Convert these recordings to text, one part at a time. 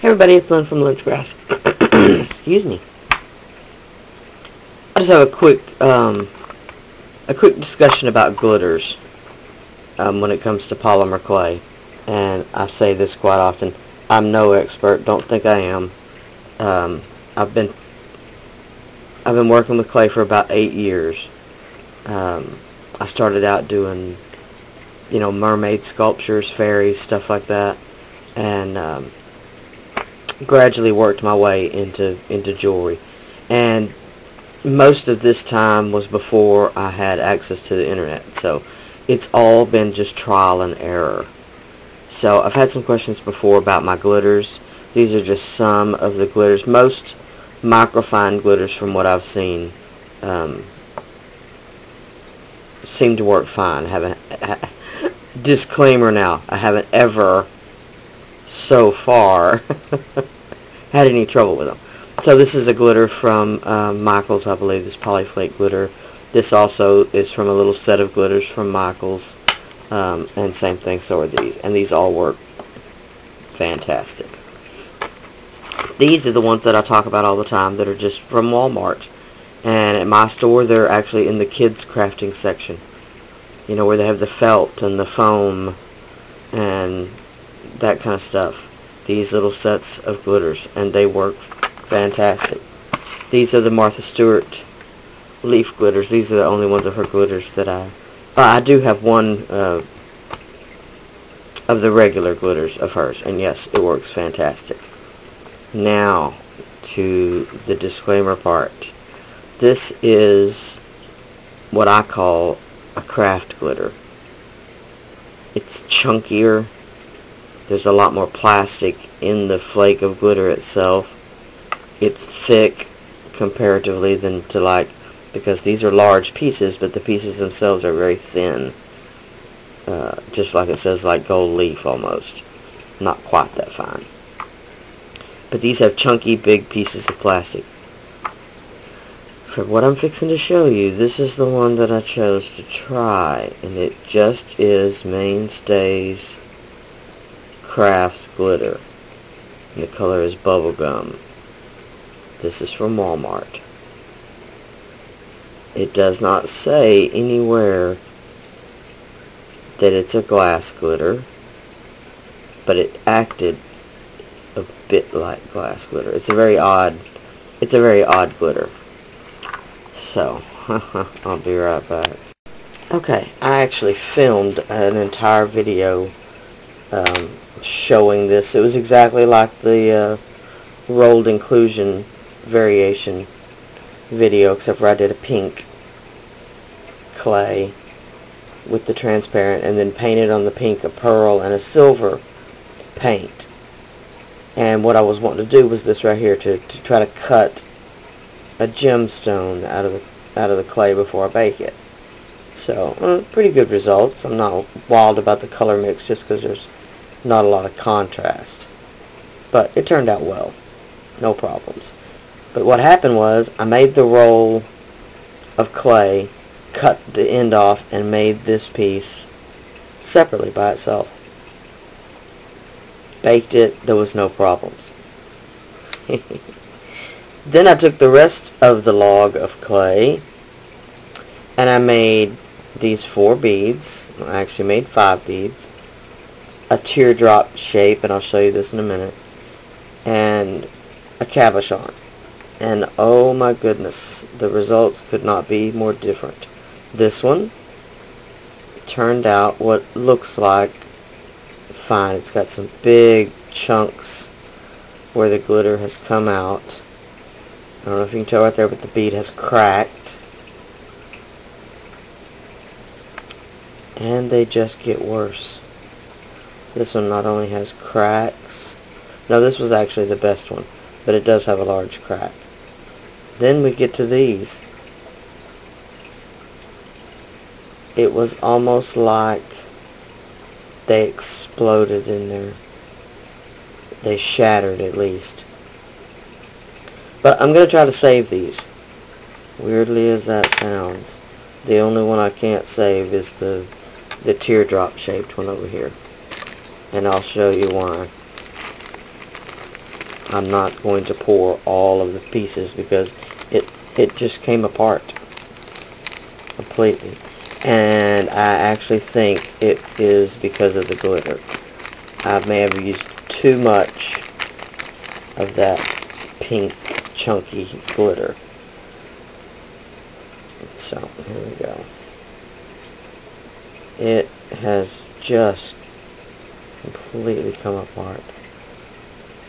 Hey everybody, it's Lyn from Lyn's Grass. Excuse me. I just have a quick discussion about glitters when it comes to polymer clay. And I say this quite often. I'm no expert. Don't think I am. I've been working with clay for about 8 years. I started out doing, mermaid sculptures, fairies, stuff like that, and gradually worked my way into jewelry. And most of this time was before I had access to the internet, so it's all been just trial and error. So I've had some questions before about my glitters. These are just some of the glitters. Most microfine glitters, from what I've seen, seem to work fine. Disclaimer now, I haven't ever so far had any trouble with them. So this is a glitter from Michaels, I believe. This Polyflake glitter. This also is from a little set of glitters from Michaels, and same thing, so are these, and these all work fantastic. These are the ones that I talk about all the time that are just from Walmart, and at my store they're actually in the kids crafting section, where they have the felt and the foam and that kind of stuff. These little sets of glitters, and they work fantastic. These are the Martha Stewart leaf glitters. These are the only ones of her glitters that I do have one of the regular glitters of hers, and yes, it works fantastic. Now to the disclaimer part. This is what I call a craft glitter. It's chunkier. There's a lot more plastic in the flake of glitter itself. It's thick comparatively than to because these are large pieces, but the pieces themselves are very thin. Just like it says, like gold leaf almost. Not quite that fine. But these have chunky, big pieces of plastic. For what I'm fixing to show you, this is the one that I chose to try, and it just is Mainstays Crafts glitter, and the color is bubblegum. This is from Walmart. It does not say anywhere that it's a glass glitter, but it acted a bit like glass glitter. It's a very odd glitter. So I'll be right back. Okay, I actually filmed an entire video showing this. It was exactly like the rolled inclusion variation video, except for I did a pink clay with the transparent, and then painted on the pink a pearl and a silver paint. And what I was wanting to do was this right here, to try to cut a gemstone out of the clay before I bake it. So pretty good results. I'm not wild about the color mix just because there's not a lot of contrast, but it turned out well, no problems. But what happened was I made the roll of clay, cut the end off, and made this piece separately by itself. Baked it, there was no problems. Then I took the rest of the log of clay and I made these 4 beads. I actually made 5 beads. A teardrop shape, and I'll show you this in a minute, and a cabochon. And oh my goodness, the results could not be more different. This one turned out what looks like fine. It's got some big chunks where the glitter has come out. I don't know if you can tell right there, but the bead has cracked. And they just get worse. This one not only has cracks. No, this was actually the best one, but it does have a large crack. Then we get to these. It was almost like they exploded in there. They shattered, at least. But I'm going to try to save these. Weirdly as that sounds, the only one I can't save is the teardrop shaped one over here. And I'll show you why. I'm not going to pour all of the pieces because it just came apart completely. And I actually think it is because of the glitter. I may have used too much of that pink chunky glitter. So, here we go. It has just completely come apart.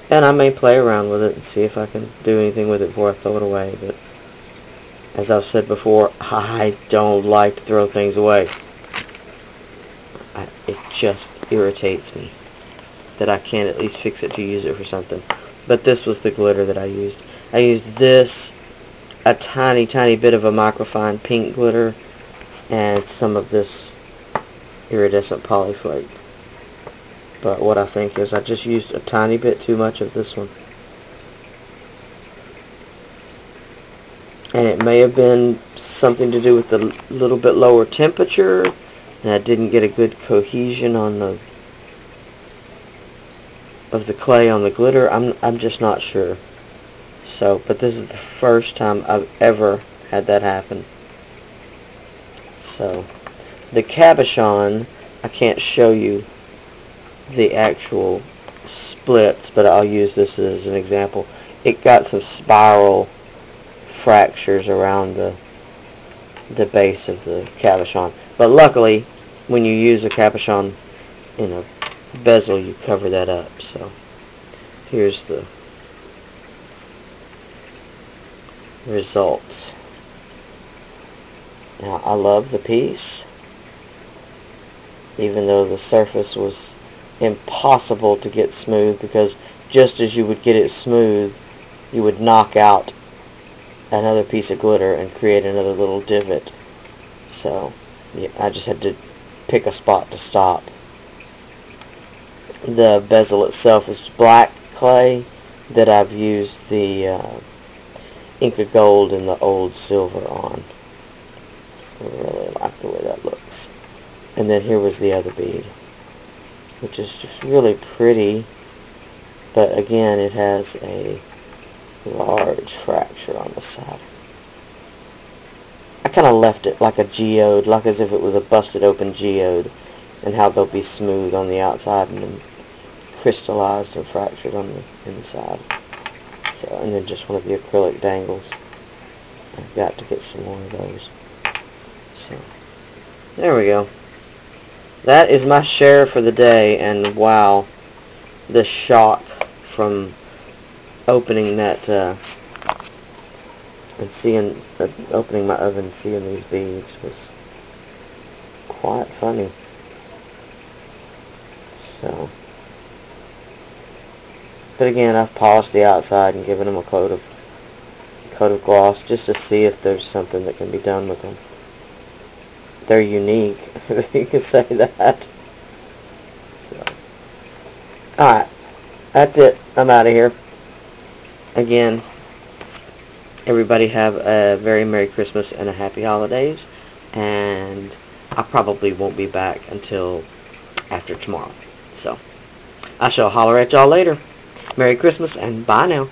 And I may play around with it and see if I can do anything with it before I throw it away. But as I've said before, I don't like to throw things away. It just irritates me that I can't at least fix it to use it for something. But this was the glitter that I used. I used this, a tiny bit of a microfine pink glitter, and some of this iridescent polyflake. But what I think is I just used a tiny bit too much of this one. And it may have been something to do with the little bit lower temperature, and I didn't get a good cohesion on the clay on the glitter. I'm just not sure. So, but this is the first time I've ever had that happen. So, the cabochon, I can't show you the actual splits, but I'll use this as an example. It got some spiral fractures around the base of the cabochon. But luckily, when you use a cabochon in a bezel, you cover that up. So, here's the results. Now, I love the piece, even though the surface was impossible to get smooth, because just as you would get it smooth, you would knock out another piece of glitter and create another little divot. So, yeah, I just had to pick a spot to stop. The bezel itself is black clay that I've used the Inca Gold and the old silver on. I really like the way that looks. And then here was the other bead, which is just really pretty, but again, it has a large fracture on the side. I kind of left it like a geode, like as if it was a busted open geode, and how they'll be smooth on the outside and then crystallized and fractured on the inside. So, and then just one of the acrylic dangles. I've got to get some more of those. So, there we go. That is my share for the day, and wow, the shock from opening that and seeing, opening my oven and seeing these beads was quite funny. So, but again, I've polished the outside and given them a coat of gloss just to see if there's something that can be done with them. They're unique, you can say that. So, alright, that's it. I'm out of here. Again, everybody have a very Merry Christmas and a Happy Holidays, and I probably won't be back until after tomorrow. So, I shall holler at y'all later. Merry Christmas and bye now.